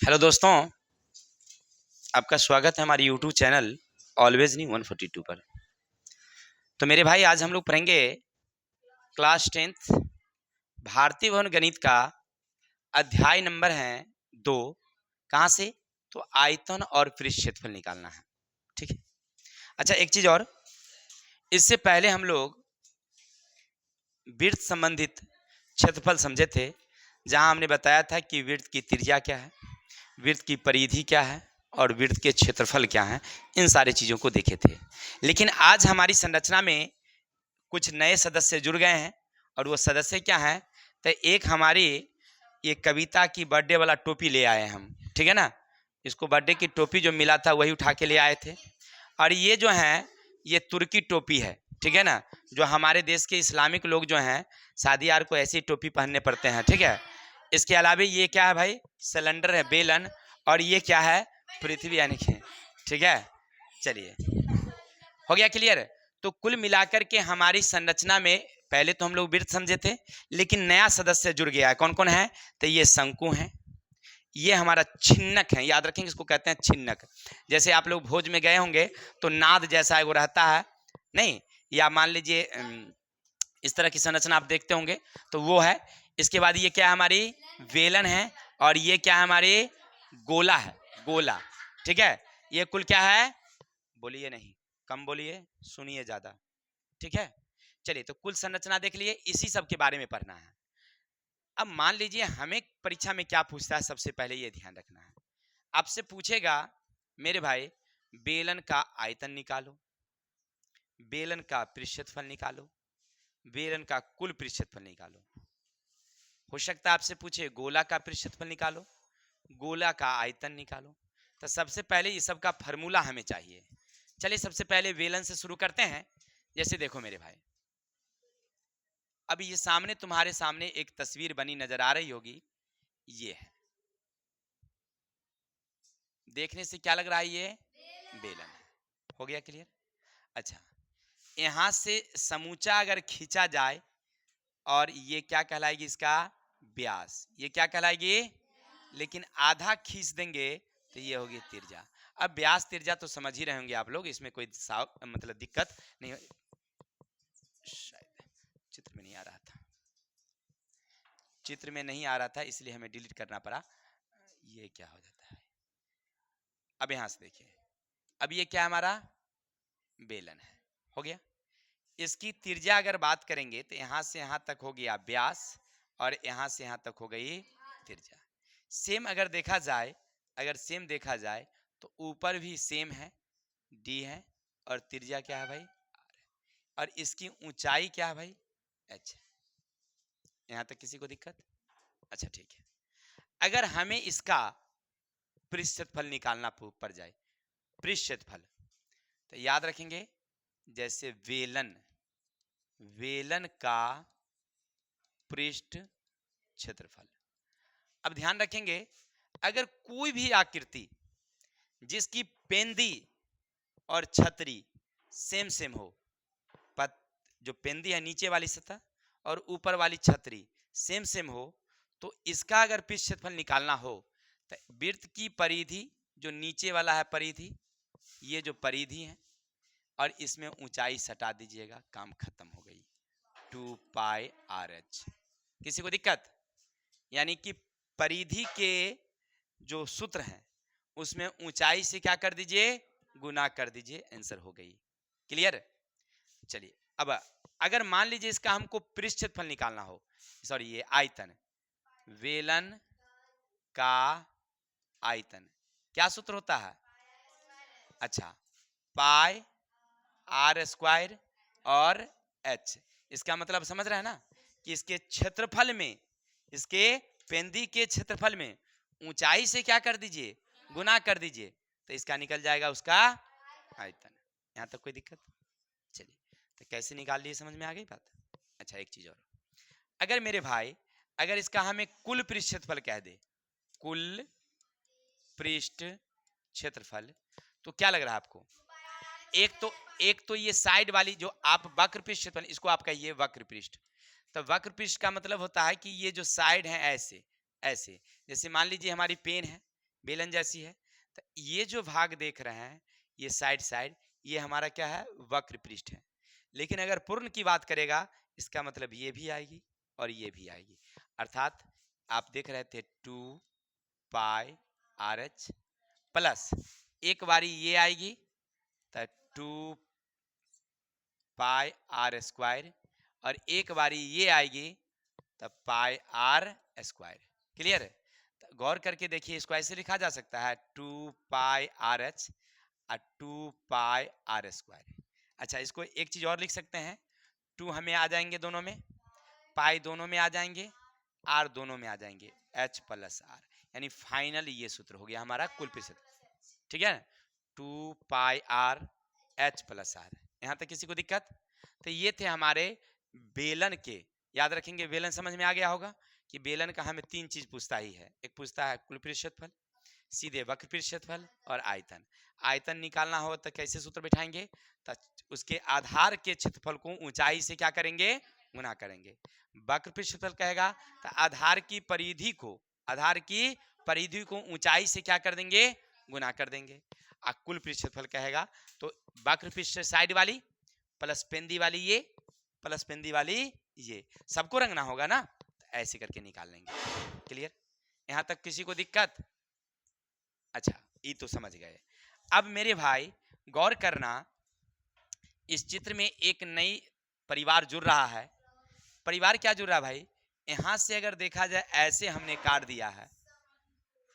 Hello दोस्तों, आपका स्वागत है हमारे यूट्यूब चैनल ऑलवेज न्यू 142 पर। तो मेरे भाई, आज हम लोग पढ़ेंगे क्लास 10th भारतीय भवन गणित का अध्याय नंबर है 2। कहाँ से? तो आयतन और पृष्ठ क्षेत्रफल निकालना है। ठीक है। अच्छा, एक चीज और, इससे पहले हम लोग वृत्त संबंधित क्षेत्रफल समझे थे, जहां हमने बताया था कि वृत्त की त्रिज्या क्या है, वृत्त की परिधि क्या है और वृत्त के क्षेत्रफल क्या है। इन सारी चीज़ों को देखे थे। लेकिन आज हमारी संरचना में कुछ नए सदस्य जुड़ गए हैं, और वो सदस्य क्या हैं? तो एक हमारी ये कविता की बर्थडे वाला टोपी ले आए हम। ठीक है ना, इसको बर्थडे की टोपी जो मिला था वही उठा के ले आए थे। और ये जो है, ये तुर्की टोपी है। ठीक है ना, जो हमारे देश के इस्लामिक लोग जो हैं, शादीयार को ऐसी टोपी पहनने पड़ते हैं। ठीक है। इसके अलावा ये क्या है भाई? सिलेंडर है, बेलन। और ये क्या है? पृथ्वी, यानी कि ठीक है। चलिए, हो गया क्लियर। तो कुल मिलाकर के हमारी संरचना में पहले तो हम लोग वृत्त समझे थे, लेकिन नया सदस्य जुड़ गया है। कौन कौन है? तो ये शंकु है, ये हमारा छिन्नक है। याद रखेंगे, इसको कहते हैं छिन्नक। जैसे आप लोग भोज में गए होंगे तो नाद जैसा वो रहता है नहीं, या मान लीजिए इस तरह की संरचना आप देखते होंगे, तो वो है। इसके बाद ये क्या है? हमारी वेलन है। और ये क्या है? हमारी गोला है, गोला। ठीक है। ये कुल क्या है? बोलिए नहीं, कम बोलिए, सुनिए ज्यादा। ठीक है। चलिए, तो कुल संरचना देख लिए, इसी सब के बारे में पढ़ना है। अब मान लीजिए हमें परीक्षा में क्या पूछता है, सबसे पहले ये ध्यान रखना है। आपसे पूछेगा मेरे भाई, बेलन का आयतन निकालो, बेलन का पृष्ठफल निकालो, बेलन का कुल पृष्ठफल निकालो। हो सकता है आपसे पूछे गोला का पृष्ठफल निकालो, गोला का आयतन निकालो। तो सबसे पहले ये सब का फॉर्मूला हमें चाहिए। चलिए, सबसे पहले बेलन से शुरू करते हैं। जैसे देखो मेरे भाई, अभी ये सामने तुम्हारे सामने एक तस्वीर बनी नजर आ रही होगी, ये है। देखने से क्या लग रहा है? ये बेलन है। हो गया क्लियर? अच्छा, यहां से समूचा अगर खींचा जाए, और ये क्या कहलाएगी? इसका व्यास। ये क्या कहलाएगी? लेकिन आधा खींच देंगे तो ये होगी तिरजा। अब व्यास तिरजा तो समझ ही रहे होंगे आप लोग, इसमें कोई मतलब दिक्कत नहीं। शायद चित्र में नहीं आ रहा था, चित्र में नहीं आ रहा था, इसलिए हमें डिलीट करना पड़ा। ये क्या हो जाता है? अब यहां से देखिए, अब ये क्या हमारा बेलन है। हो गया। इसकी त्रिज्या अगर बात करेंगे तो यहां से यहां तक हो गया व्यास, और यहां से यहां तक हो गई त्रिज्या। सेम अगर देखा जाए, अगर सेम देखा जाए तो ऊपर भी सेम है, डी है, और त्रिज्या क्या है भाई? आर है। और इसकी ऊंचाई क्या है भाई? एच है। यहां तक किसी को दिक्कत? अच्छा, ठीक है। अगर हमें इसका पृष्ठफल निकालना पड़ जाए, पृष्ठफल, तो याद रखेंगे, जैसे वेलन, वेलन का पृष्ठ क्षेत्रफल। अब ध्यान रखेंगे, अगर कोई भी आकृति जिसकी पेंदी और छतरी सेम सेम हो, जो पेंदी है नीचे वाली सतह और ऊपर वाली छतरी सेम सेम हो, तो इसका अगर पृष्ठ क्षेत्रफल निकालना हो तो वृत्त की परिधि, जो नीचे वाला है परिधि, ये जो परिधि है, और इसमें ऊंचाई सटा दीजिएगा, काम खत्म हो गई। 2πr(h). किसी को दिक्कत? यानी कि परिधि के जो सूत्र हैं उसमें ऊंचाई से क्या कर दीजिए? गुना कर दीजिए, आंसर हो गई। क्लियर? चलिए, अब अगर मान लीजिए इसका हमको पृष्ठफल निकालना हो, सॉरी ये आयतन, वेलन का आयतन, क्या सूत्र होता है? अच्छा, पाई आर स्क्वायर और एच। इसका मतलब समझ रहे हैं ना, कि इसके क्षेत्रफल में, इसके पेंदी के क्षेत्रफल में ऊंचाई से क्या कर दीजिए? गुना कर दीजिए, तो इसका निकल जाएगा उसका आयतन। यहां तक कोई दिक्कत? चलिए, तो कैसे निकाल लिए, समझ में आ गई बात? अच्छा, एक चीज और, अगर मेरे भाई, अगर इसका हमें कुल पृष्ठफल कह दे, कुल पृष्ठ क्षेत्रफल, तो क्या लग रहा है आपको? एक तो ये साइड वाली जो आप वक्र पृष्ठ, इसको आप कहिए वक्र पृष्ठ। तो वक्र पृष्ठ का मतलब होता है कि ये जो साइड है ऐसे ऐसे, जैसे मान लीजिए हमारी पेन है, बेलन जैसी है। तो ये जो भाग देख रहे हैं ये साइड साइड, ये हमारा क्या है, वक्र पृष्ठ है। लेकिन अगर पूर्ण की बात करेगा इसका मतलब ये भी आएगी और ये भी आएगी। अर्थात आप देख रहे थे 2 पाई आर एच प्लस एक बारी ये आएगी तो 2 पाई आर स्क्वायर और एक बारी ये आएगी तो पाई आर स्क्वायर। क्लियर है? तो गौर करके देखिए, इसको ऐसे लिखा जा सकता है 2 पाई आर एच और 2 पाई आर स्क्वायर। अच्छा, इसको एक चीज और लिख सकते हैं, 2 हमें आ जाएंगे दोनों में, पाई दोनों में आ जाएंगे, आर दोनों में आ जाएंगे, एच प्लस आर। यानी फाइनल ये सूत्र हो गया हमारा कुल प्रतिशत। ठीक है, 2 पाई आर एच प्लस आर। यहां तक किसी को दिक्कत? तो ये थे हमारे बेलन के, याद रखेंगे बेलन समझ में आ गया होगा कि बेलन का हमें 3 चीज पूछता ही है। एक पूछता है कुल प्रतिशतफल, सीधे वक्र प्रतिशतफल और आयतन। आयतन निकालना हो तो कैसे सूत्र बिठाएंगे? तो उसके आधार के क्षेत्रफल को ऊंचाई से क्या करेंगे, गुना करेंगे। वक्र प्रतिशतफल कहेगा तो आधार की परिधि को, आधार की परिधि को ऊंचाई से क्या कर देंगे, गुना कर देंगे। और कुल प्रतिशतफल कहेगा तो वक्र पृष्ठ साइड वाली प्लस पेंदी वाली ये प्लस पेंदी वाली ये, सबको रंगना होगा ना, तो ऐसे करके निकाल लेंगे। क्लियर? यहां तक किसी को दिक्कत? अच्छा, ये तो समझ गए। अब मेरे भाई गौर करना, इस चित्र में एक नई परिवार जुड़ रहा है। परिवार क्या जुड़ रहा है भाई? यहां से अगर देखा जाए ऐसे हमने काट दिया है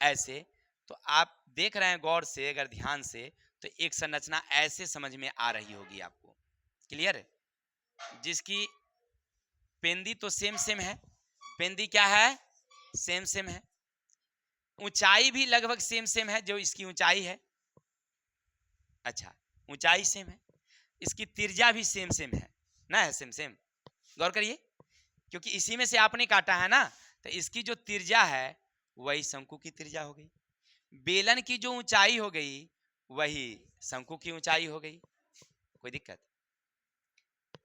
ऐसे, तो आप देख रहे हैं गौर से, अगर ध्यान से, तो एक संरचना ऐसे समझ में आ रही होगी आपको। क्लियर है? जिसकी पेंदी तो सेम सेम है, पेंदी क्या है, सेम सेम है, ऊंचाई भी लगभग सेम सेम है, जो इसकी ऊंचाई है। अच्छा, ऊंचाई सेम है, इसकी त्रिज्या भी सेम सेम है ना, है सेम सेम। गौर करिए, क्योंकि इसी में से आपने काटा है ना, तो इसकी जो त्रिज्या है वही शंकु की त्रिज्या हो गई, बेलन की जो ऊंचाई हो गई वही शंकु की ऊंचाई हो गई। कोई दिक्कत?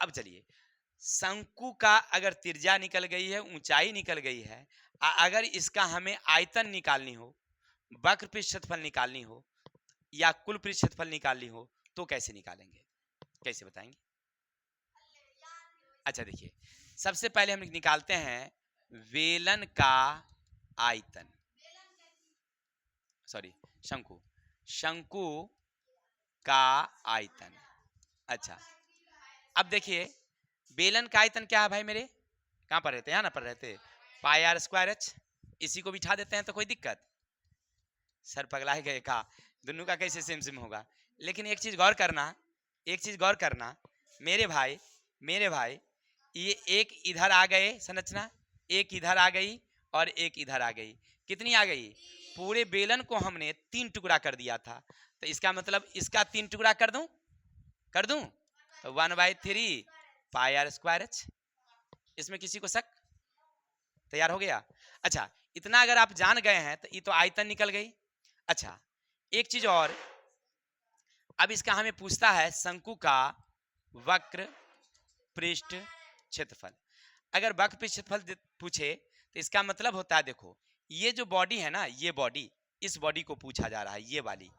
अब चलिए, शंकु का अगर त्रिज्या निकल गई है, ऊंचाई निकल गई है, अगर इसका हमें आयतन निकालनी हो, वक्र प्रतिशतफल निकालनी हो या कुल प्रतिशतफल निकालनी हो, तो कैसे निकालेंगे, कैसे बताएंगे? अच्छा देखिए, सबसे पहले हम निकालते हैं बेलन का आयतन, सॉरी शंकु, शंकु का आयतन। अच्छा, अब देखिए बेलन का आयतन क्या है भाई मेरे, कहां पर रहते हैं, यहाँ ना पर रहते, पाई आर स्क्वायर एच। इसी को बिठा देते हैं तो कोई दिक्कत? सर पगला गए का, दोनों का कैसे सेम सेम होगा? लेकिन एक चीज गौर करना, एक चीज गौर करना मेरे भाई, मेरे भाई, ये एक इधर आ गए संरचना, एक इधर आ गई और एक इधर आ गई। कितनी आ गई? पूरे बेलन को हमने 3 टुकड़ा कर दिया था, तो इसका मतलब इसका 3 टुकड़ा कर दूं, कर दूं तो 1/3 पाई आर स्क्वायर एच। इसमें किसी को शक? तैयार हो गया? अच्छा, इतना अगर आप जान गए हैं तो ये तो आयतन निकल गई। अच्छा, एक चीज और, अब इसका हमें पूछता है शंकु का वक्र पृष्ठ क्षेत्रफल। अगर वक्र पृष्ठ क्षेत्रफल पूछे तो इसका मतलब होता है, देखो ये जो बॉडी है ना, ये बॉडी, इस बॉडी को पूछा जा रहा है, ये वाली,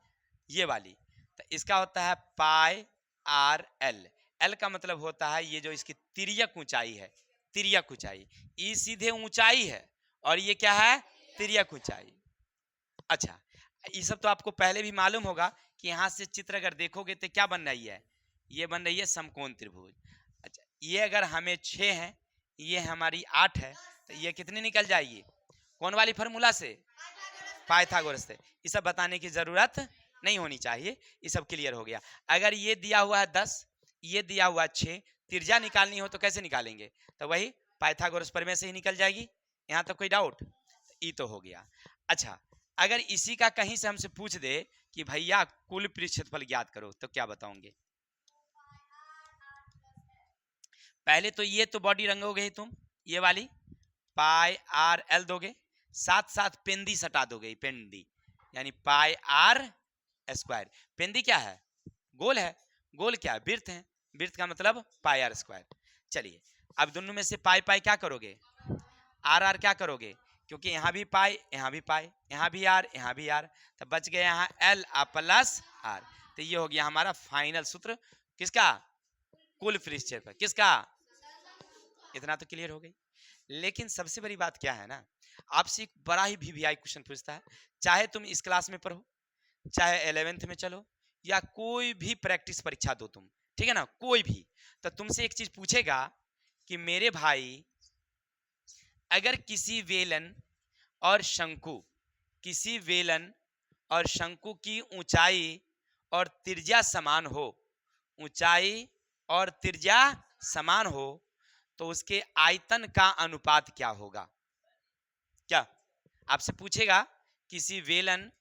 ये वाली, तो इसका होता है पाई आर एल। एल का मतलब होता है ये जो इसकी तिर्यक ऊंचाई है, तिर्यक ऊंचाई, ये सीधे ऊंचाई है और ये क्या है, तिर्यक ऊंचाई। अच्छा, ये सब तो आपको पहले भी मालूम होगा कि यहाँ से चित्र अगर देखोगे तो क्या बन रही है, ये बन रही है समकोण त्रिभुज। अच्छा, ये अगर हमें 6 है, ये हमारी 8 है, तो ये कितनी निकल जाएगी, कौन वाली फार्मूला से, पाइथागोरस से। ये सब बताने की जरूरत नहीं होनी चाहिए, ये सब क्लियर हो गया। अगर ये दिया हुआ है 10, ये दिया हुआ 6, त्रिज्या निकालनी हो तो कैसे निकालेंगे, तो वही पाइथागोरस प्रमेय से ही निकल जाएगी। यहाँ तक कोई डाउट? ये तो हो गया। अच्छा, अगर इसी का कहीं से हमसे पूछ दे कि भैया कुल पृष्ठफल ज्ञात करो, तो क्या बताओगे? पहले तो ये तो बॉडी रंगोगे ही तुम, ये वाली पाई आर एल दोगे, साथ साथ पेंदी सटा दोगे, पेंदी यानी पाई आर स्क्वायर। पेंदी क्या है, गोल है, गोल क्या है, वृत्त है, वृत्त का मतलब पाई आर स्क्वायर। चलिए, अब दोनों में से पाई पाई क्या करोगे, आर आर क्या करोगे, क्योंकि यहाँ भी पाई, यहाँ भी पाई, यहाँ भी आर, यहाँ भी आर, तो बच गए यहाँ एल प्लस आर। तो ये हो गया हमारा फाइनल सूत्र किसका? कुल फ्री क्षेत्रफल किसका? इतना तो क्लियर हो गई। लेकिन सबसे बड़ी बात क्या है ना, आपसे एक बड़ा ही वीवीआई क्वेश्चन पूछता है, चाहे तुम इस क्लास में पढ़ो, चाहे 11th में चलो, या कोई भी प्रैक्टिस परीक्षा दो तुम, ठीक है ना, कोई भी, तो तुमसे एक चीज पूछेगा कि मेरे भाई अगर किसी वेलन और शंकु, किसी वेलन और शंकु की ऊंचाई और त्रिज्या समान हो, ऊंचाई और त्रिज्या समान हो, तो उसके आयतन का अनुपात क्या होगा? क्या आपसे पूछेगा किसी वेलन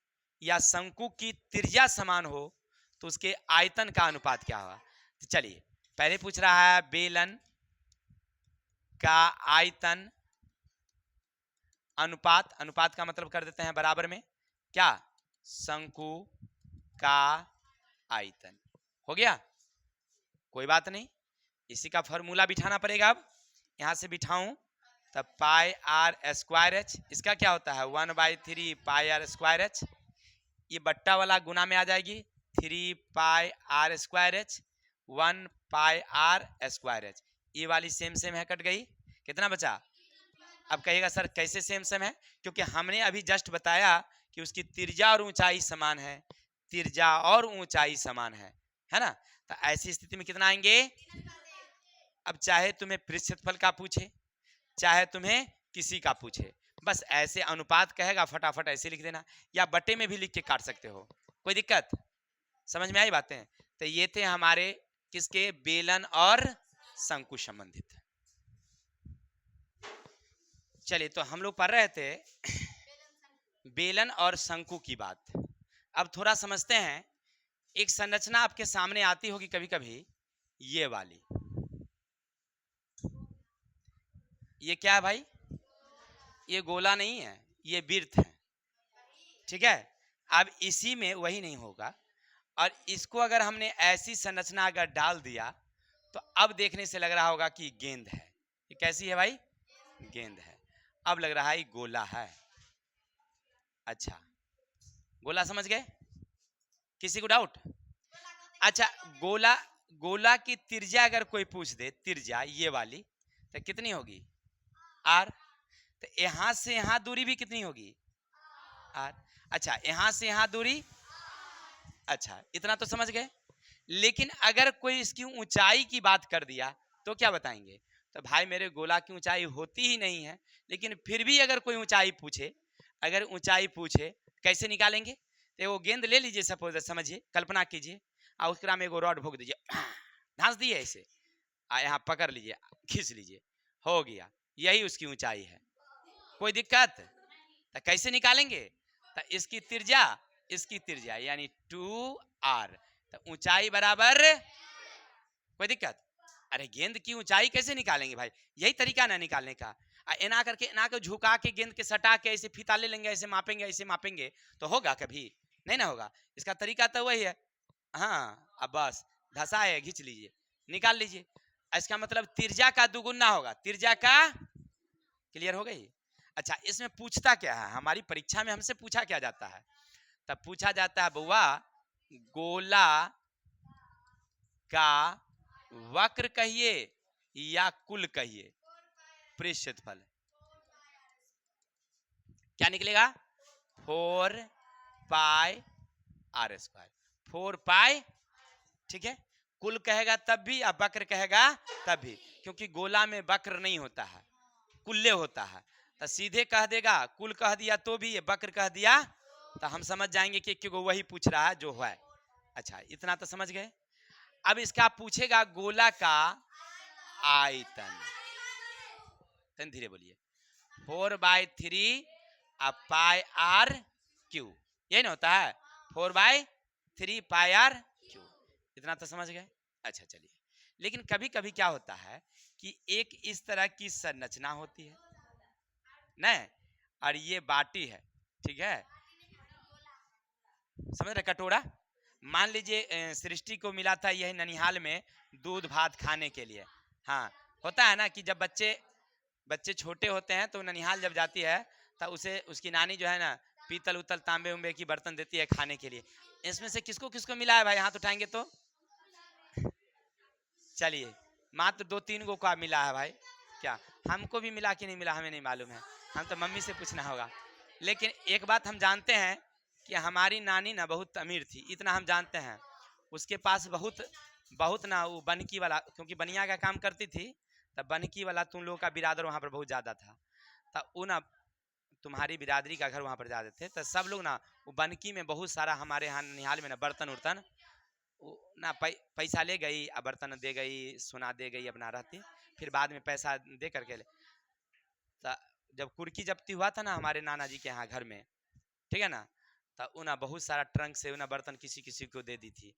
या शंकु की त्रिज्या समान हो तो उसके आयतन का अनुपात क्या होगा? तो चलिए पहले पूछ रहा है बेलन का आयतन अनुपात, अनुपात का मतलब कर देते हैं बराबर में क्या? शंकु का आयतन। हो गया, कोई बात नहीं, इसी का फॉर्मूला बिठाना पड़ेगा। अब यहां से बिठाऊं तब पाई आर स्क्वायर एच, इसका क्या होता है 1/3 पाई आर स्क्वायर एच, ये बट्टा वाला गुना में आ जाएगी 3 pi r square h 1 pi r square h, ये वाली सेम सेम है, कट गई, कितना बचा? अब कहिएगा सर कैसे सेम सेम है? क्योंकि हमने अभी जस्ट बताया कि उसकी त्रिज्या और ऊंचाई समान है, त्रिज्या और ऊंचाई समान है ना, तो ऐसी स्थिति में कितना आएंगे? अब चाहे तुम्हें पृष्ठफल का पूछे, चाहे तुम्हें किसी का पूछे, बस ऐसे अनुपात कहेगा फटाफट ऐसे लिख देना, या बटे में भी लिख के काट सकते हो, कोई दिक्कत? समझ में आई बातें? तो ये थे हमारे किसके? बेलन और शंकु संबंधित। चलिए तो हम लोग पढ़ रहे थे बेलन और शंकु की बात। अब थोड़ा समझते हैं, एक संरचना आपके सामने आती होगी कभी कभी, ये वाली, ये क्या है भाई? ये गोला नहीं है, ये वृत्त है, ठीक है। अब इसी में वही नहीं होगा, और इसको अगर हमने ऐसी संरचना अगर डाल दिया तो अब देखने से लग रहा होगा कि गेंद है। ये कैसी है भाई? गेंद है। अब लग रहा है गोला है। अच्छा, गोला समझ गए? किसी को डाउट? अच्छा, गोला, गोला की त्रिज्या अगर कोई पूछ दे, त्रिज्या ये वाली, तो कितनी होगी? आर। तो यहां से यहां दूरी भी कितनी होगी? आर। अच्छा, यहां से यहां दूरी, अच्छा इतना तो समझ गए। लेकिन अगर कोई इसकी ऊंचाई की बात कर दिया तो क्या बताएंगे? तो भाई मेरे गोला की ऊंचाई होती ही नहीं है, लेकिन फिर भी अगर कोई ऊंचाई पूछे, अगर ऊंचाई पूछे कैसे निकालेंगे? तो वो गेंद ले लीजिए, सपोज समझिए, कल्पना कीजिए, और उसके में एगो रॉड भोग दीजिए, धांस दिए ऐसे, यहाँ पकड़ लीजिए, खींच लीजिए, हो गया, यही उसकी ऊंचाई है, कोई दिक्कत? तो कैसे निकालेंगे? तो इसकी त्रिज्या, इसकी त्रिज्या यानी 2r, तो ऊंचाई बराबर, कोई दिक्कत? अरे गेंद की ऊंचाई कैसे निकालेंगे भाई? यही तरीका ना निकालने का, एना करके, एना को झुका के गेंद के सटा के ऐसे फीता ले लेंगे, ऐसे मापेंगे, ऐसे मापेंगे, तो होगा कभी? नहीं ना होगा। इसका तरीका तो वही है, हाँ, अब बस धसाए, खींच लीजिए, निकाल लीजिए। इसका मतलब त्रिज्या का दुगुना होगा, त्रिज्या का, क्लियर हो गई? अच्छा, इसमें पूछता क्या है, हमारी परीक्षा में हमसे पूछा क्या जाता है? तब पूछा जाता है बउआ, गोला का वक्र कहिए या कुल कहिए पृष्ठफल, क्या निकलेगा? 4 पाई आर स्क्वायर, 4 पाई, ठीक है। कुल कहेगा तब भी, अब वक्र कहेगा तब भी, क्योंकि गोला में वक्र नहीं होता है, कुल्ले होता है, तो सीधे कह देगा, कुल कह दिया तो भी, वक्र कह दिया तो हम समझ जाएंगे कि क्योंकि वही पूछ रहा है जो है। अच्छा, इतना तो समझ गए। अब इसका पूछेगा गोला का आयतन, धीरे बोलिए, 4/3 पाई आर क्यू, यही ना होता है, 4/3 पाई आर क्यू, इतना तो समझ गए। अच्छा चलिए, लेकिन कभी कभी क्या होता है कि एक इस तरह की संरचना होती है ना, और ये बाटी है, ठीक है, समझ रहे, कटोरा, मान लीजिए सृष्टि को मिला था यही ननिहाल में दूध भात खाने के लिए। हाँ, होता है ना कि जब बच्चे छोटे होते हैं तो ननिहाल जब जाती है तो उसे उसकी नानी जो है ना पीतल उतल तांबे उम्बे की बर्तन देती है खाने के लिए। इसमें से किसको किसको मिला है भाई, हाथ उठाएंगे तो? चलिए मात्र 2-3 गो का मिला है भाई। क्या हमको भी मिला कि नहीं मिला हमें नहीं मालूम है, हम तो मम्मी से पूछना होगा। लेकिन एक बात हम जानते हैं कि हमारी नानी ना बहुत अमीर थी, इतना हम जानते हैं। उसके पास बहुत बहुत ना वो बनकी वाला, क्योंकि बनिया का काम करती थी, तब बनकी वाला तुम लोगों का बिरादर वहाँ पर बहुत ज़्यादा था। तब वो ना तुम्हारी बिरादरी का घर वहाँ पर जाते थे, तो सब लोग ना वो बनकी में बहुत सारा हमारे यहाँ निहाल में ना बर्तन उर्तन ना पैसा ले गई, अब बर्तन दे गई, सोना दे गई, अपना रहती, फिर बाद में पैसा दे करके ले। जब कुर्की जब्ती हुआ था ना हमारे नाना जी के यहाँ घर में, ठीक है ना, तो उन्हें बहुत सारा ट्रंक से उन्हें बर्तन किसी किसी को दे दी थी,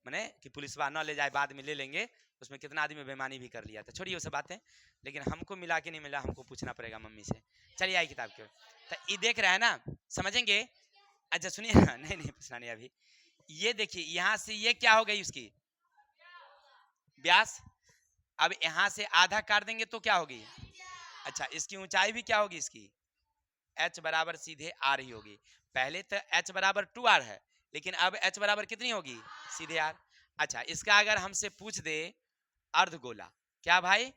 मैंने कि पुलिस वाला न ले जाए, बाद में ले लेंगे। उसमें कितना आदमी बेईमानी भी कर लिया था, छोड़िए वो सब बातें। लेकिन हमको मिला कि नहीं मिला हमको पूछना पड़ेगा मम्मी से। चलिए आई किताब के, तो ये देख रहा है ना, समझेंगे। अच्छा सुनिए ना, नहीं नहीं पूछना नहीं अभी। ये देखिए यहाँ से ये क्या हो गई उसकी व्यास। अब यहाँ से आधा काट देंगे तो क्या होगी? अच्छा इसकी ऊंचाई भी क्या होगी इसकी? h बराबर सीधे r ही होगी। पहले तो h बराबर 2r है, लेकिन अब h बराबर कितनी होगी? सीधे r। अच्छा इसका अगर हमसे पूछ दे अर्धगोला, क्या भाई?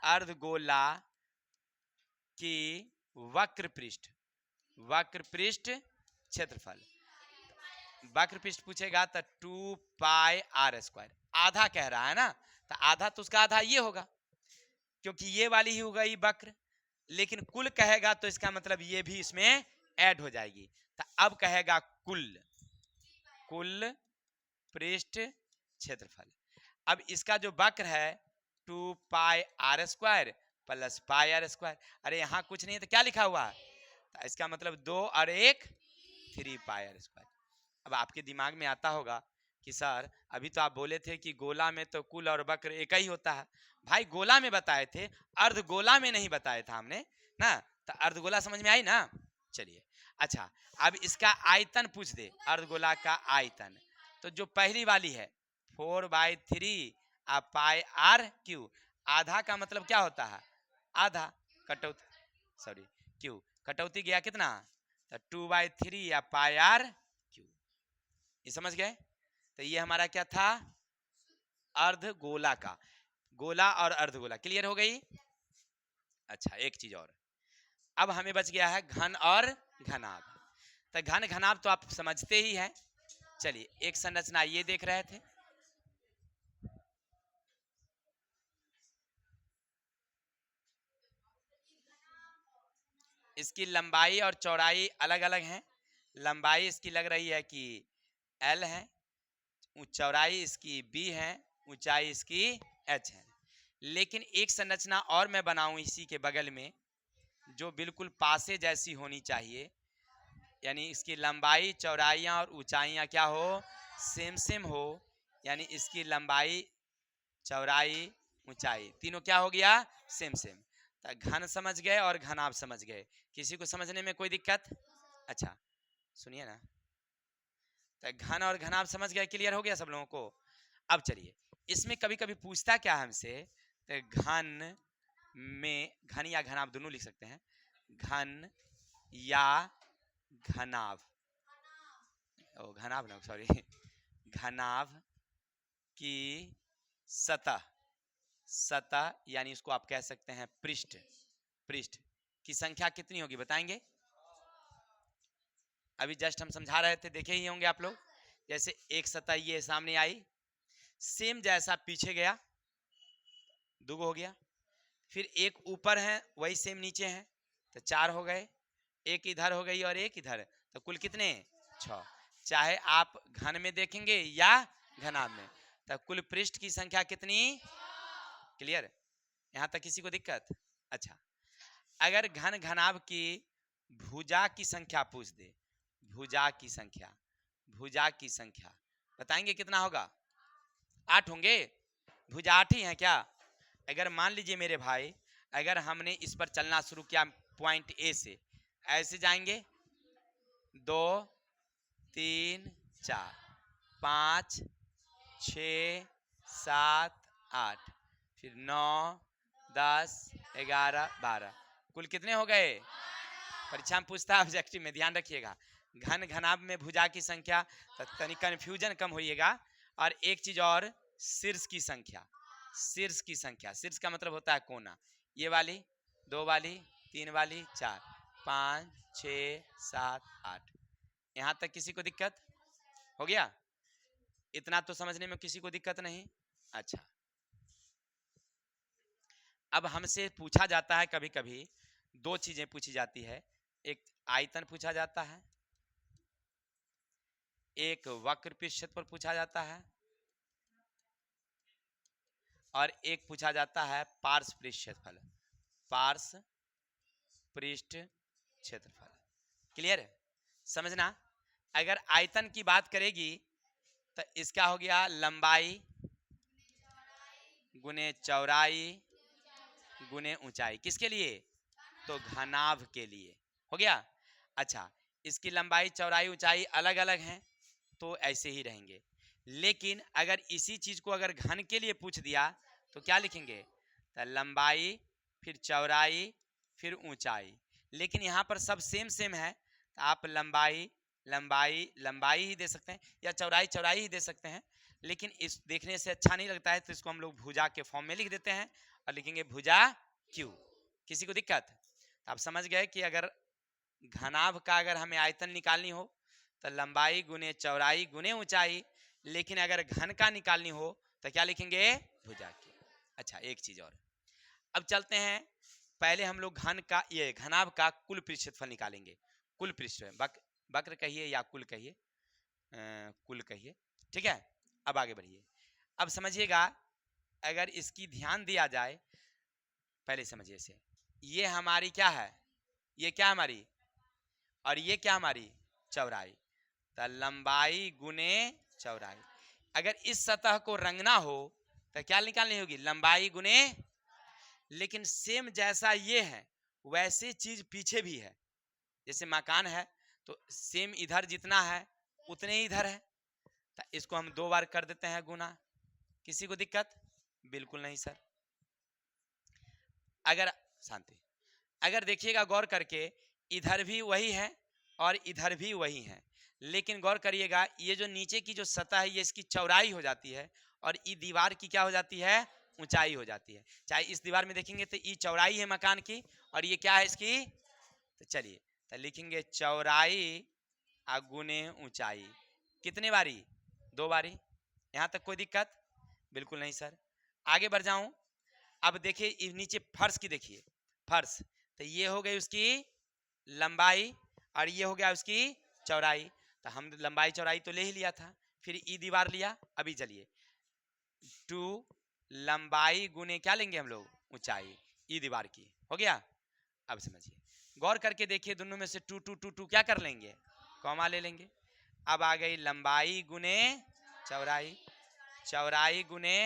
अर्धगोला की वक्र पृष्ठ क्षेत्रफल, वक्र पृष्ठ पूछेगा तो 2πr²। आधा कह रहा है ना, तो आधा तो उसका आधा ये होगा, क्योंकि ये वाली ही हो गई वक्र। लेकिन कुल कहेगा तो इसका मतलब ये भी इसमें ऐड हो जाएगी। तो अब कहेगा कुल पृष्ठ क्षेत्रफल। अब इसका जो वक्र है 2πr² प्लस πr²। अरे यहाँ कुछ नहीं है तो क्या लिखा हुआ है? तो इसका मतलब 2 और 1 3πr²। अब आपके दिमाग में आता होगा कि सर अभी तो आप बोले थे कि गोला में तो कुल और वक्र एक ही होता है। भाई गोला में बताए थे, अर्धगोला में नहीं बताया था हमने ना, तो अर्धगोला समझ में आई ना। चलिए अच्छा अब इसका आयतन पूछ दे, अर्धगोला का आयतन। तो जो पहली वाली है 4/3 πr²। आधा का मतलब क्या होता है? आधा कटौती, सॉरी क्यू कटौती गया कितना? तो 2/3 या πr²। ये समझ गए? तो ये हमारा क्या था? अर्धगोला का। गोला और अर्धगोला क्लियर हो गई। अच्छा एक चीज और, अब हमें बच गया है घन और घनाभ। तो घन घनाभ तो आप समझते ही हैं। चलिए एक संरचना ये देख रहे थे, इसकी लंबाई और चौड़ाई अलग अलग है। लंबाई इसकी लग रही है कि L है, चौड़ाई इसकी B है, ऊंचाई इसकी H है। लेकिन एक संरचना और मैं बनाऊं इसी के बगल में, जो बिल्कुल पासे जैसी होनी चाहिए, यानी इसकी लंबाई चौड़ाइयाँ और ऊंचाइयाँ क्या हो? सेम सेम हो। यानी इसकी लंबाई चौड़ाई ऊंचाई तीनों क्या हो गया? Same same. तो घन समझ गए और घनाभ समझ गए। किसी को समझने में कोई दिक्कत? अच्छा सुनिए ना, तो घन और घनाभ समझ गए, क्लियर हो गया सब लोगों को। अब चलिए इसमें कभी कभी पूछता क्या हमसे, तो घन में, घन या घनाभ दोनों लिख सकते हैं, घन या घनाभ, ओ घनाभ ना सॉरी, घनाभ की सतह यानी उसको आप कह सकते हैं पृष्ठ की संख्या कितनी होगी बताएंगे? अभी जस्ट हम समझा रहे थे, देखे ही होंगे आप लोग। जैसे एक सतह ये सामने आई, सेम जैसा पीछे गया, दो हो गया। फिर एक ऊपर है वही सेम नीचे है, तो 4 हो गए। एक इधर हो गई और एक इधर, तो कुल कितने? 6। चाहे आप घन में देखेंगे या घनाभ में, तो कुल पृष्ठ की संख्या कितनी? क्लियर? यहां तक किसी को दिक्कत? अच्छा अगर घन घनाभ की भुजा की संख्या पूछ दे, भुजा की संख्या बताएंगे कितना होगा? 8 होंगे। भुजा 8 ही है क्या? अगर मान लीजिए मेरे भाई, अगर हमने इस पर चलना शुरू किया पॉइंट ए से, ऐसे जाएंगे 2 3 4 5 6 7 8, फिर 9 10 11 12, कुल कितने हो गए? परीक्षा में पूछता है ऑब्जेक्टिव में, ध्यान रखिएगा। घन घनाभ में भुजा की संख्या, तो तनिक कंफ्यूजन कम होइएगा। और एक चीज और, शीर्ष की संख्या। शीर्ष की संख्या, शीर्ष का मतलब होता है कोना। ये वाली, 2 वाली, 3 वाली, 4, 5, 6, 7, 8। यहां तक किसी को दिक्कत हो गया? इतना तो समझने में किसी को दिक्कत नहीं? अच्छा, अब हमसे पूछा जाता है कभी कभी, 2 चीजें पूछी जाती है। एक आयतन पूछा जाता है, एक वक्र पृष्ठफल पूछा जाता है, और एक पूछा जाता है पार्श्व पृष्ठफल। पार्श्व पृष्ठ क्षेत्रफल। क्लियर है? समझना, अगर आयतन की बात करेगी तो इसका हो गया लंबाई गुने चौड़ाई गुने ऊंचाई। किसके लिए? तो घनाभ के लिए। हो गया? अच्छा, इसकी लंबाई चौड़ाई ऊंचाई अलग अलग हैं तो ऐसे ही रहेंगे। लेकिन अगर इसी चीज को अगर घन के लिए पूछ दिया तो क्या लिखेंगे? तो लंबाई, फिर चौड़ाई, फिर ऊंचाई। लेकिन यहाँ पर सब सेम सेम है, तो आप लंबाई लंबाई लंबाई ही दे सकते हैं, या चौड़ाई चौड़ाई ही दे सकते हैं। लेकिन इस देखने से अच्छा नहीं लगता है, तो इसको हम लोग भुजा के फॉर्म में लिख देते हैं और लिखेंगे भुजा क्यू। किसी को दिक्कत? तो आप समझ गए कि अगर घनाभ का अगर हमें आयतन निकालनी हो तो लंबाई गुने चौड़ाई गुने ऊंचाई, लेकिन अगर घन का निकालनी हो तो क्या लिखेंगे? भुजा की। अच्छा, एक चीज और, अब चलते हैं, पहले हम लोग घन का, ये घनाभ का कुल पृष्ठफल निकालेंगे। कुल पृष्ठफल, वक्र कहिए या कुल कहिए, कुल कहिए, ठीक है। अब आगे बढ़िए, अब समझिएगा, अगर इसकी ध्यान दिया जाए, पहले समझिए इसे, ये हमारी क्या है? ये क्या हमारी, और ये क्या हमारी? चौड़ाई। तो लंबाई गुने चौड़ाई। अगर इस सतह को रंगना हो तो क्या निकालनी होगी? लंबाई गुने, लेकिन सेम जैसा ये है वैसे चीज पीछे भी है। जैसे मकान है तो सेम इधर जितना है उतने ही इधर है, तो इसको हम 2 बार कर देते हैं गुना। किसी को दिक्कत? बिल्कुल नहीं सर। अगर शांति, अगर देखिएगा गौर करके, इधर भी वही है और इधर भी वही है, लेकिन गौर करिएगा, ये जो नीचे की जो सतह है ये इसकी चौड़ाई हो जाती है, और ये दीवार की क्या हो जाती है? ऊंचाई हो जाती है। चाहे इस दीवार में देखेंगे तो ये चौड़ाई है मकान की, और ये क्या है इसकी? तो चलिए, तो लिखेंगे चौड़ाई गुने ऊंचाई। कितने बारी? 2 बारी। यहां तक कोई दिक्कत? बिल्कुल नहीं सर। आगे बढ़ जाऊं, अब देखिए नीचे फर्श की, देखिए फर्श, तो ये हो गई उसकी लंबाई और ये हो गया उसकी चौड़ाई। तो हम लंबाई चौड़ाई तो ले ही लिया था, फिर ई दीवार लिया। अभी चलिए, 2 लंबाई गुने क्या लेंगे हम लोग? ऊंचाई, ई दीवार की। हो गया? अब समझिए, गौर करके देखिए, दोनों में से 2 2 2 2 क्या कर लेंगे? कॉमा ले लेंगे। अब आ गई लंबाई गुने चौड़ाई, चौड़ाई गुने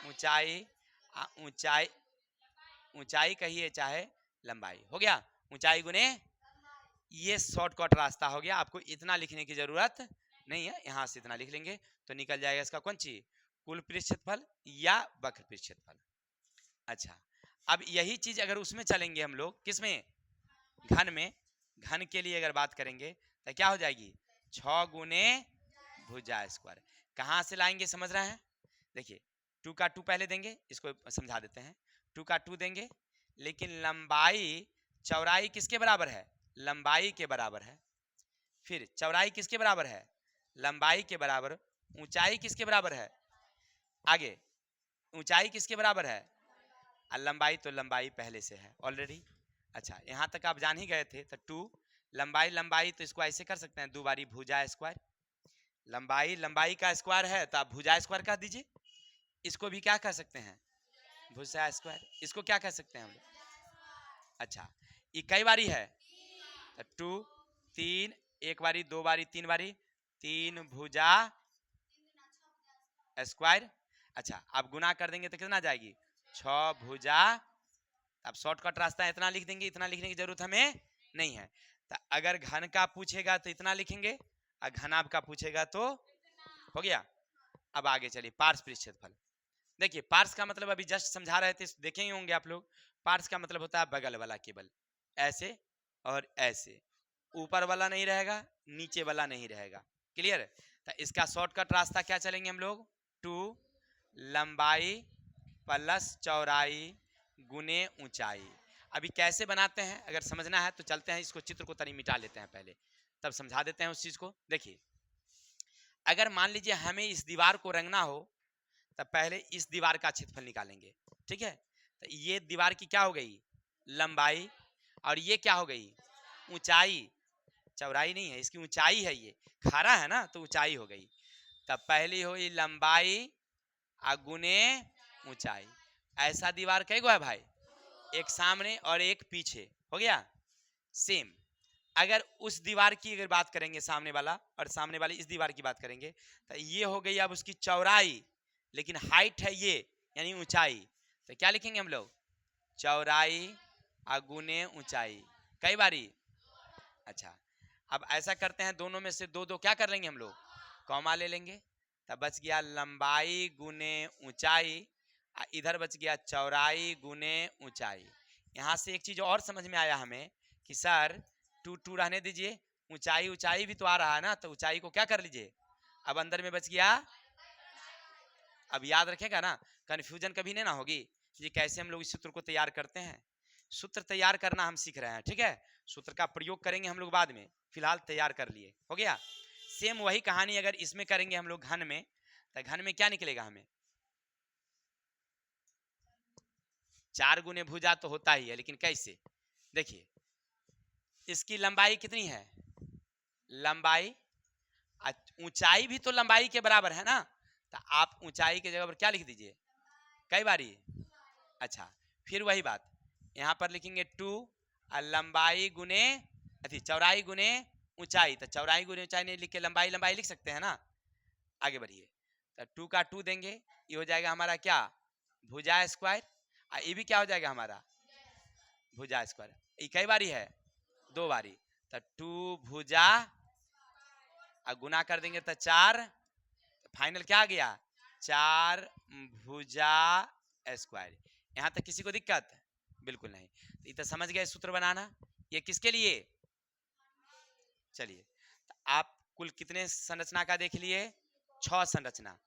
ऊंचाई, ऊंचाई, ऊंचाई कहिए चाहे लंबाई। हो गया? ऊंचाई गुने, ये शॉर्टकट रास्ता हो गया, आपको इतना लिखने की जरूरत नहीं है। यहां से इतना लिख लेंगे तो निकल जाएगा इसका कौन चीज? कुल पृष्ठफल या वक्र पृष्ठफल। अच्छा, अब यही चीज अगर उसमें चलेंगे हम लोग, किसमें? घन में। घन के लिए अगर बात करेंगे तो क्या हो जाएगी? 6 गुने भुजा स्क्वायर। कहां से लाएंगे, समझ रहे हैं? देखिए, 2 का 2 पहले देंगे, इसको समझा देते हैं। 2 का 2 देंगे, लेकिन लंबाई चौड़ाई किसके बराबर है? लंबाई के बराबर है। फिर चौड़ाई किसके बराबर है? लंबाई के बराबर। ऊंचाई किसके बराबर है? आगे ऊंचाई किसके बराबर है? लंबाई तो लंबाई पहले से है ऑलरेडी। अच्छा, यहां तक आप जान ही गए थे। तो 2 लंबाई लंबाई, तो इसको ऐसे कर सकते हैं, 2 बारी भुजा स्क्वायर। लंबाई लंबाई का स्क्वायर है तो आप भुजा स्क्वायर कह दीजिए। इसको भी क्या कह सकते हैं? भुजा स्क्वायर। इसको क्या कह सकते हैं हम लोग? अच्छा, ये कई बारी है? तो 2 3, 1 बारी, 2 बारी, 3 बारी, 3 भुजा स्क्वायर। अच्छा, आप गुना कर देंगे तो कितना जाएगी? 6 भुजा। अब शॉर्टकट रास्ता है, इतना लिख देंगे, इतना लिखने की जरूरत हमें नहीं है। तो अगर घन का पूछेगा तो इतना लिखेंगे, और घनाभ का पूछेगा तो हो गया। अब आगे चलिए, पार्श्व पृष्ठफल। देखिए, पार्श्व का मतलब अभी जस्ट समझा रहे थे, देखे ही होंगे आप लोग। पार्ट्स का मतलब होता है बगल वाला केवल, ऐसे और ऐसे, ऊपर वाला नहीं रहेगा, नीचे वाला नहीं रहेगा। क्लियर? तो इसका शॉर्टकट रास्ता क्या चलेंगे हम लोग, 2 लंबाई प्लस चौड़ाई गुने ऊंचाई। अभी कैसे बनाते हैं अगर समझना है तो चलते हैं, इसको चित्र को तनी मिटा लेते हैं पहले, तब समझा देते हैं उस चीज को। देखिए, अगर मान लीजिए हमें इस दीवार को रंगना हो तब पहले इस दीवार का क्षेत्रफल निकालेंगे, ठीक है? तो ये दीवार की क्या हो गई, लंबाई, और ये क्या हो गई, ऊंचाई, चौड़ाई नहीं है, इसकी ऊंचाई है, ये खारा है ना तो ऊंचाई हो गई। तब पहली हुई लंबाई गुने ऊंचाई। ऐसा दीवार कई गो है भाई, एक सामने और एक पीछे, हो गया। सेम अगर उस दीवार की अगर बात करेंगे, सामने वाला और सामने वाली इस दीवार की बात करेंगे, तो ये हो गई अब उसकी चौड़ाई, लेकिन हाइट है ये यानी ऊंचाई, तो क्या लिखेंगे हम लोग, चौड़ाई गुने ऊंचाई। कई बारी, अच्छा अब ऐसा करते हैं, दोनों में से दो दो क्या कर लेंगे हम लोग, कॉमा ले लेंगे, तब बच गया लंबाई गुने ऊंचाई, इधर बच गया चौड़ाई गुने ऊंचाई। यहाँ से एक चीज और समझ में आया हमें कि सर 2 2 रहने दीजिए, ऊंचाई ऊंचाई भी तो आ रहा है ना, तो ऊंचाई को क्या कर लीजिए, अब अंदर में बच गया। अब याद रखेगा ना, कंफ्यूजन कभी नहीं ना होगी ये कैसे हम लोग इस सूत्र को तैयार करते हैं। सूत्र तैयार करना हम सीख रहे हैं, ठीक है? सूत्र का प्रयोग करेंगे हम लोग बाद में, फिलहाल तैयार कर लिए, हो गया। सेम वही कहानी अगर इसमें करेंगे हम लोग घन में, तो घन में क्या निकलेगा हमें, 4 गुने भुजा तो होता ही है, लेकिन कैसे, देखिए इसकी लंबाई कितनी है, लंबाई, ऊंचाई भी तो लंबाई के बराबर है ना, तो आप ऊंचाई के जगह पर क्या लिख दीजिए, कई बारी, अच्छा फिर वही बात यहाँ पर लिखेंगे 2 लंबाई गुने चौड़ाई गुने ऊंचाई, तो चौड़ाई गुने ऊंचाई नहीं लिख के लंबाई लंबाई लिख सकते हैं ना। आगे बढ़िए, तो 2 का 2 देंगे, ये हो जाएगा हमारा क्या, भुजा स्क्वायर, ये भी क्या हो जाएगा हमारा, भुजा स्क्वायर। ये कई बारी है, 2 बारी, तो 2 भुजा गुना कर देंगे तो 4, फाइनल क्या आ गया, 4 भुजा स्क्वायर। यहाँ तक किसी को दिक्कत, बिल्कुल नहीं। तो ये तो समझ गए सूत्र बनाना, ये किसके लिए, चलिए तो आप कुल कितने संरचना का देख लिए, 6 संरचना।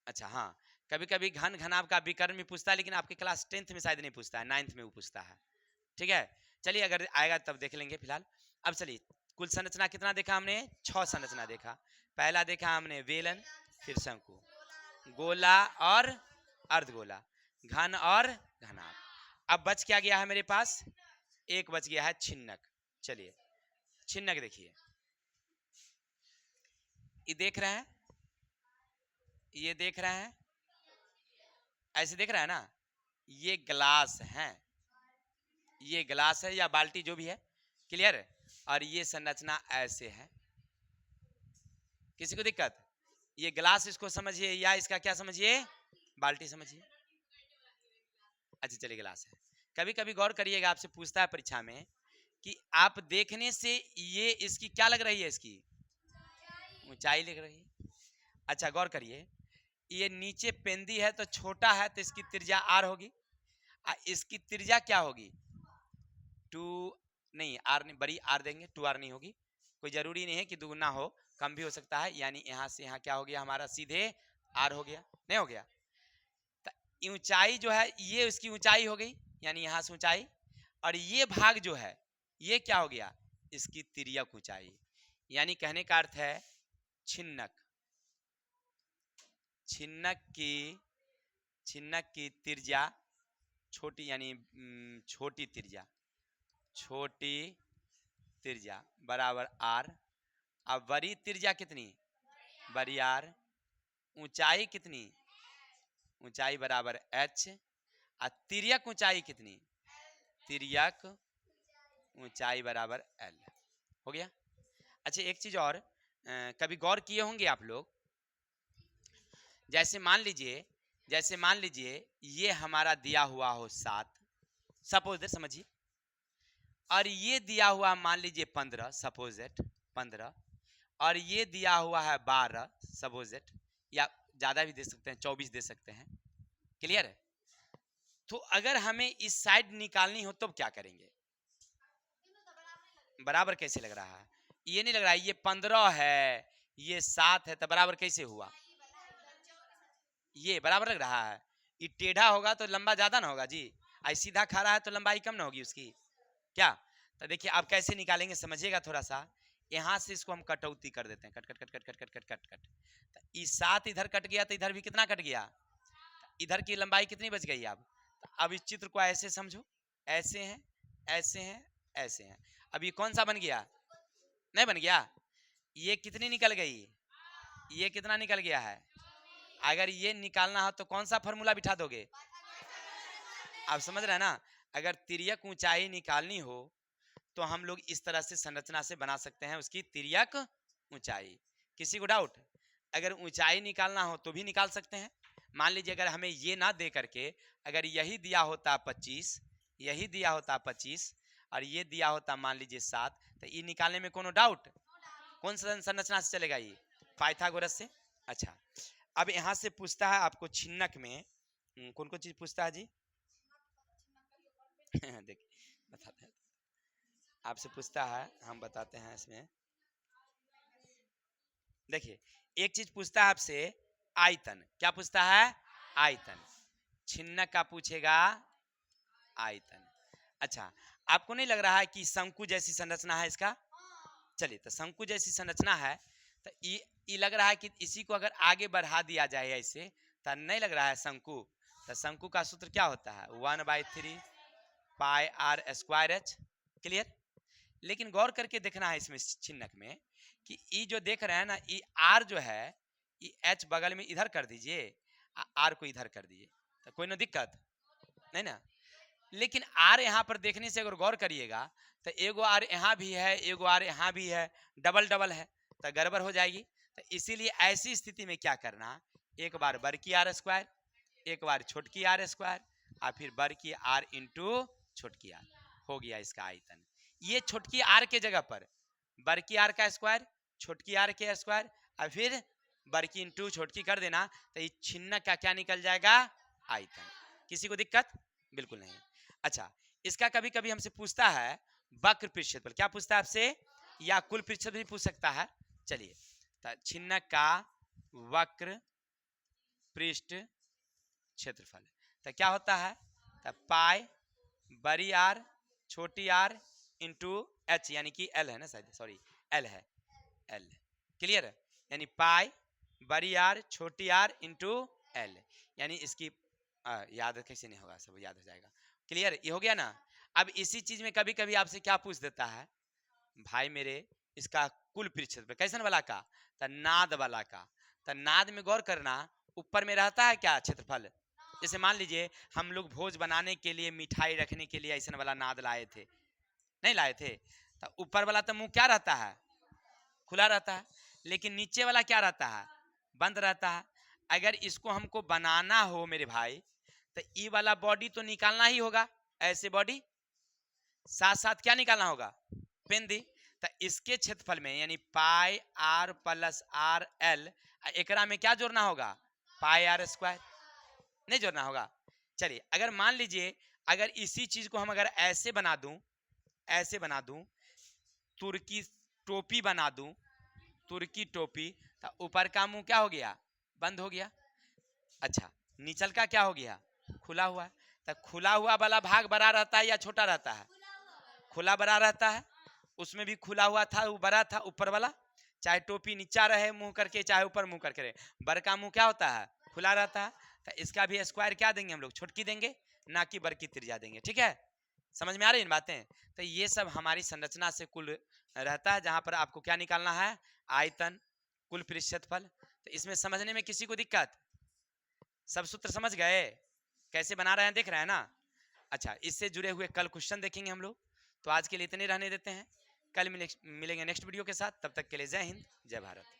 अच्छा हाँ, कभी कभी घन घनाभ का विकर्ण भी पूछता है, लेकिन आपके क्लास 10th में शायद नहीं पूछता है, 9th में वो पूछता है, ठीक है? चलिए अगर आएगा तब देख लेंगे फिलहाल। अब चलिए कुल संरचना कितना देखा हमने, 6 संरचना देखा। पहला देखा हमने वेलन, फिर शंकु, गोला और अर्धगोला, घन और घनाभ। अब बच क्या गया है मेरे पास, एक बच गया है छिन्नक। चलिए छिन्नक देखिए, ये देख रहे हैं, ये देख रहे हैं, ऐसे देख रहे हैं ना, ये ग्लास है, ये ग्लास है या बाल्टी जो भी है, क्लियर है? और ये संरचना ऐसे है, किसी को दिक्कत, ये ग्लास इसको समझिए या इसका क्या समझिए, बाल्टी समझिए। अच्छा चलिए ग्लास है। कभी कभी गौर करिएगा, आपसे पूछता है परीक्षा में कि आप देखने से ये इसकी क्या लग रही है, इसकी ऊंचाई लग रही है। अच्छा गौर करिए, ये नीचे पेंदी है तो छोटा है, तो इसकी त्रिज्या आर होगी, इसकी त्रिज्या क्या होगी, 2 नहीं, आर नहीं, बड़ी आर देंगे, 2r नहीं होगी, कोई जरूरी नहीं है कि दुगुना हो, कम भी हो सकता है, यानी यहाँ से यहाँ क्या हो गया हमारा, सीधे आर हो गया, नहीं हो गया। तो ऊंचाई जो है ये उसकी ऊंचाई हो गई, यानी यहाँ से ऊंचाई, और ये भाग जो है ये क्या हो गया, इसकी तिर्यक ऊंचाई। यानी कहने का अर्थ है छिन्नक, छिन्नक की त्रिज्या छोटी, यानी छोटी त्रिज्या बराबर आर। अब बड़ी त्रिज्या कितनी, बड़ी आर, ऊंचाई कितनी, ऊंचाई बराबर एच, और तिर्यक ऊंचाई कितनी, तिर्यक ऊंचाई बराबर एल, हो गया। अच्छा एक चीज और, कभी गौर किए होंगे आप लोग, जैसे मान लीजिए ये हमारा दिया हुआ हो 7, सपोज दैट, समझिए, और ये दिया हुआ मान लीजिए 15, सपोज दैट 15, और ये दिया हुआ है 12, सपोज दैट, या ज्यादा भी दे सकते हैं, 24 दे सकते हैं, क्लियर है? तो अगर हमें इस साइड निकालनी हो तो क्या करेंगे? बराबर कैसे लग रहा है? ये नहीं लग रहा है, ये 15 है, ये 7 है, तो बराबर कैसे हुआ? ये बराबर लग रहा है। ये टेढ़ा होगा तो लंबा ज्यादा ना होगा जी, आई सीधा खड़ा है तो लंबाई कम ना होगी उसकी क्या? तो देखिए आप कैसे निकालेंगे समझिएगा थोड़ा सा। यहाँ से इसको हम कटौती कर देते हैं, cut cut cut cut cut cut cut cut cut. तो ये 7 इधर कट गया तो इधर भी कितना कट गया? इधर की लंबाई कितनी बच गई? अब इस चित्र को ऐसे समझो, ऐसे हैं, ऐसे हैं, ऐसे हैं। अब ये कौन सा बन गया? नहीं बन गया। ये कितनी निकल गई? ये कितना निकल गया है? अगर ये निकालना हो तो कौन सा फॉर्मूला बिठा दोगे? आप समझ रहे हैं ना? अगर तिर्यक ऊंचाई निकालनी हो तो हम लोग इस तरह से संरचना से बना सकते हैं उसकी तिर्यक ऊंचाई। किसी को डाउट? अगर ऊंचाई निकालना हो तो भी निकाल सकते हैं। मान लीजिए अगर हमें ये ना दे करके अगर यही दिया होता 25, यही दिया होता 25 और ये दिया होता मान लीजिए 7, तो ये निकालने में कोनो डाउट? कौन सा संरचना से चलेगा? ये पाइथागोरस से। अच्छा, अब यहाँ से पूछता है आपको छिन्नक में कौन कौन चीज पूछता है जी? देखिए बताते हैं, आपसे पूछता है, हम बताते हैं इसमें। देखिए एक चीज पूछता है आपसे, आयतन। क्या पूछता है? आयतन। छिन्नक का पूछेगा आयतन। अच्छा, आपको नहीं लग रहा है कि शंकु जैसी संरचना है इसका? चलिए, तो शंकु जैसी संरचना है तो ये लग रहा है कि इसी को अगर आगे बढ़ा दिया जाए ऐसे, तो नहीं लग रहा है शंकु? तो शंकु का सूत्र क्या होता है? 1/3 पाई आर स्क्वायर एच। क्लियर? लेकिन गौर करके देखना है इसमें छिन्नक में कि ई जो देख रहे हैं ना, ई आर जो है, ई एच बगल में इधर कर दीजिए, आर को इधर कर दीजिए, तो कोई ना दिक्कत नहीं ना। लेकिन आर यहाँ पर देखने से अगर गौर करिएगा तो एगो आर यहाँ भी है, एगो आर यहाँ भी है, डबल डबल है, तो गड़बड़ हो जाएगी। तो इसीलिए ऐसी स्थिति में क्या करना, एक बार बर की आर स्क्वायर, एक बार छोटकी आर स्क्वायर, और फिर बर की आर इंटू छोटकी आर, हो गया इसका आयतन। ये छोटकी आर के जगह पर बर की आर का स्क्वायर, छोटकी आर के स्क्वायर, और फिर बर की इंटू छोटकी कर देना, तो ये छिन्नक का क्या निकल जाएगा? आयतन। किसी को दिक्कत? बिल्कुल नहीं। अच्छा, इसका कभी कभी हमसे पूछता है वक्र पृष्ठ क्षेत्रफल। क्या पूछता है आपसे? या कुल पृष्ठ क्षेत्रफल भी पूछ सकता है। चलिए, तो छिन्नक का वक्र पृष्ठ क्षेत्रफल तो क्या होता है? तो पाई बड़ी आर छोटी आर इंटू एच, यानी कि एल है ना, शायद सॉरी एल है, एल। क्लियर है? यानी पाई बड़ी आर छोटी आर इंटू एल, यानी इसकी याद कैसे नहीं होगा, सब याद हो जाएगा। क्लियर? ये हो गया ना। अब इसी चीज में कभी कभी आपसे क्या पूछ देता है, भाई मेरे इसका कुल पृष्ठ क्षेत्रफल कैसन वाला का? तो नाद वाला का। तो नाद में गौर करना, ऊपर में रहता है क्या क्षेत्रफल? जैसे मान लीजिए हम लोग भोज बनाने के लिए, मिठाई रखने के लिए ऐसा वाला नाद लाए थे, नहीं लाए थे? तो ऊपर वाला तो मुंह क्या रहता है? खुला रहता है, लेकिन नीचे वाला क्या रहता है? बंद रहता है। अगर इसको हमको बनाना हो मेरे भाई, तो ई वाला बॉडी तो निकालना ही होगा, ऐसे बॉडी साथ साथ क्या निकालना होगा? पेन दी। तो इसके क्षेत्रफल में यानी पाई आर प्लस आर एल, एकरा में क्या जोड़ना होगा? पाई आर स्क्वायर। नहीं जोड़ना होगा। चलिए, अगर मान लीजिए अगर इसी चीज को हम अगर ऐसे बना दूं, ऐसे बना दूं, तुर्की टोपी बना दूं, तुर्की टोपी, तो ऊपर का मुंह क्या हो गया? बंद हो गया। अच्छा, नीचल का क्या हो गया? खुला हुआ। तो खुला हुआ वाला भाग बड़ा रहता है या छोटा रहता है? खुला बड़ा रहता है, उसमें भी खुला हुआ था, वो बड़ा था ऊपर वाला। चाहे टोपी नीचा रहे मुंह करके, चाहे ऊपर मुंह करके रहे, बर का मुंह क्या होता है? खुला रहता है। तो इसका भी स्क्वायर क्या देंगे हम लोग? छोटकी देंगे, ना कि बर की त्रिज्या देंगे। ठीक है? समझ में आ रही इन बातें? तो ये सब हमारी संरचना से कुल रहता है, जहां पर आपको क्या निकालना है? आयतन, कुल पृष्ठ क्षेत्रफल। तो इसमें समझने में किसी को दिक्कत? सब सूत्र समझ गए? कैसे बना रहे हैं देख रहे हैं ना? अच्छा, इससे जुड़े हुए कल क्वेश्चन देखेंगे हम लोग। तो आज के लिए इतने रहने देते हैं, कल मिलेंगे नेक्स्ट वीडियो के साथ। तब तक के लिए जय हिंद, जय भारत।